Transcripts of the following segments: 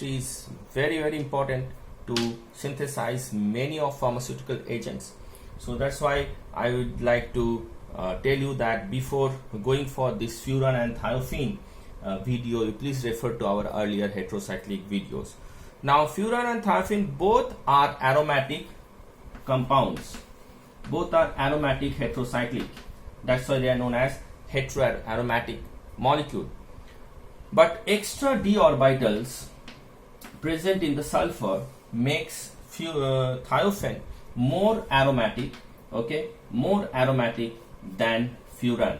chemistry is very important to synthesize many of pharmaceutical agents. So that's why I would like to tell you that before going for this furan and thiophene video, you please refer to our earlier heterocyclic videos. Now furan and thiophene both are aromatic compounds, both are aromatic heterocyclic. That's why they are known as heteroaromatic molecule. But extra d orbitals present in the sulfur makes thiophene more aromatic, okay, more aromatic than furan,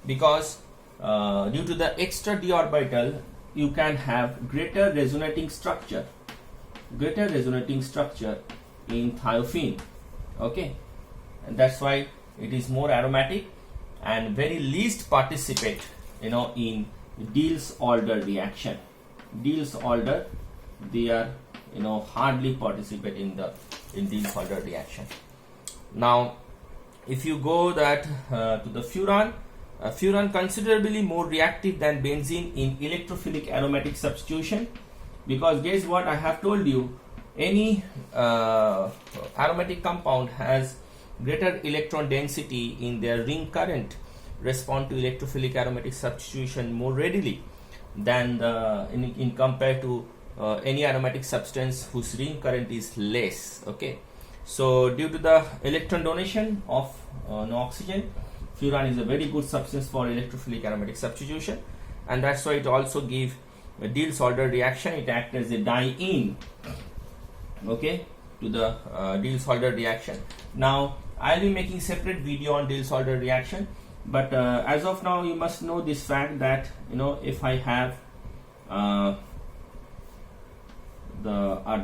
because due to the extra d orbital you can have greater resonating structure in thiophene, okay, and that's why it is more aromatic and very least participate in Diels-Alder reaction. Diels-Alder, they are hardly participate in Diels-Alder reaction. Now if you go that to the furan, furan considerably more reactive than benzene in electrophilic aromatic substitution, because guess what, I have told you, any aromatic compound has greater electron density in their ring current, respond to electrophilic aromatic substitution more readily than in compared to any aromatic substance whose ring current is less, okay. So due to the electron donation of no oxygen, furan is a very good substance for electrophilic aromatic substitution, and that's why it also gives a Diels-Alder reaction. It acts as a diene, okay, to the Diels-Alder reaction. Now I'll be making separate video on Diels-Alder reaction, but as of now you must know this fact that if I have a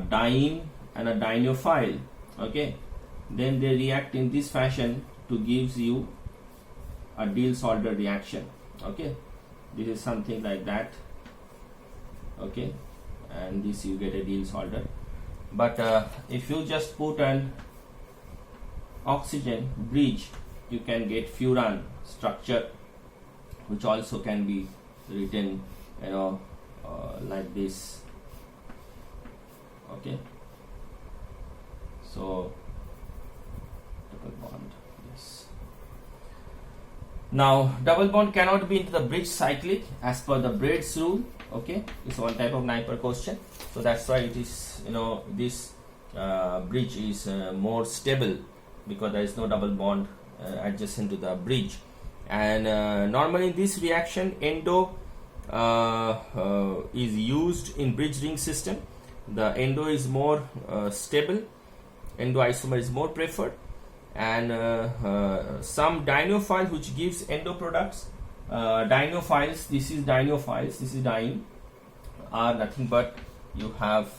diene and a dienophile, okay, then they react in this fashion to gives you a Diels-Alder reaction, okay. This is something like that, okay, and this you get a Diels-Alder. But if you just put an oxygen bridge, you can get furan structure, which also can be written like this, okay. So double bond, yes. Now double bond cannot be into the bridge cyclic as per the Braid's rule, okay. It's one type of Napier question, so that's why it is this bridge is more stable, because there is no double bond adjacent to the bridge. And normally in this reaction endo is used in bridge ring system. The endo is more stable, endo isomer is more preferred, and some dienophile which gives endo products, dienophiles, this is diene, are nothing but you have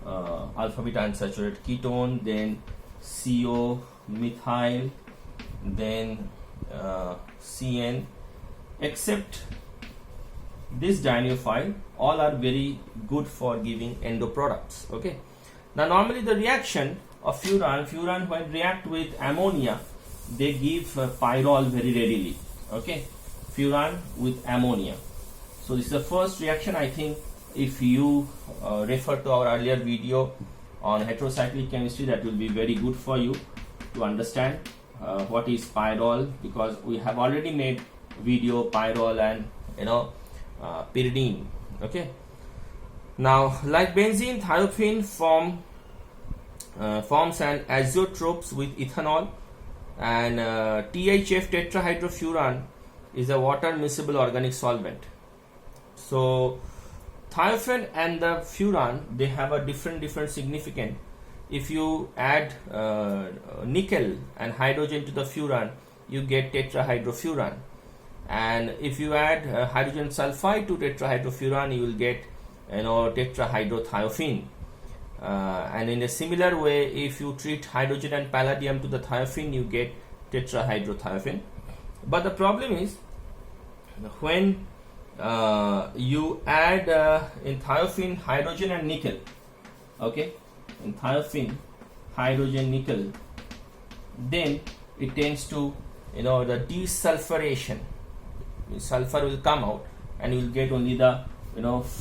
alpha beta unsaturated ketone, then CO methyl, then CN, except this dienophile, all are very good for giving endo products, okay. Now normally the reaction of furan when react with ammonia, they give pyrrole very readily, okay, furan with ammonia. So this is the first reaction. I think if you refer to our earlier video on heterocyclic chemistry, that will be very good for you to understand what is pyrrole, because we have already made video pyrrole and pyridine, okay. Now like benzene, thiophene forms an azeotropes with ethanol, and THF tetrahydrofuran is a water miscible organic solvent. So thiophene and the furan, they have a different significance. If you add nickel and hydrogen to the furan, you get tetrahydrofuran, and if you add hydrogen sulfide to tetrahydrofuran, you will get tetrahydrothiophene. And in a similar way, if you treat hydrogen and palladium to the thiophene, you get tetrahydrothiophene. But the problem is when you add in thiophene hydrogen and nickel, okay, in thiophene hydrogen nickel, then it tends to the desulfuration, sulfur will come out and you will get only the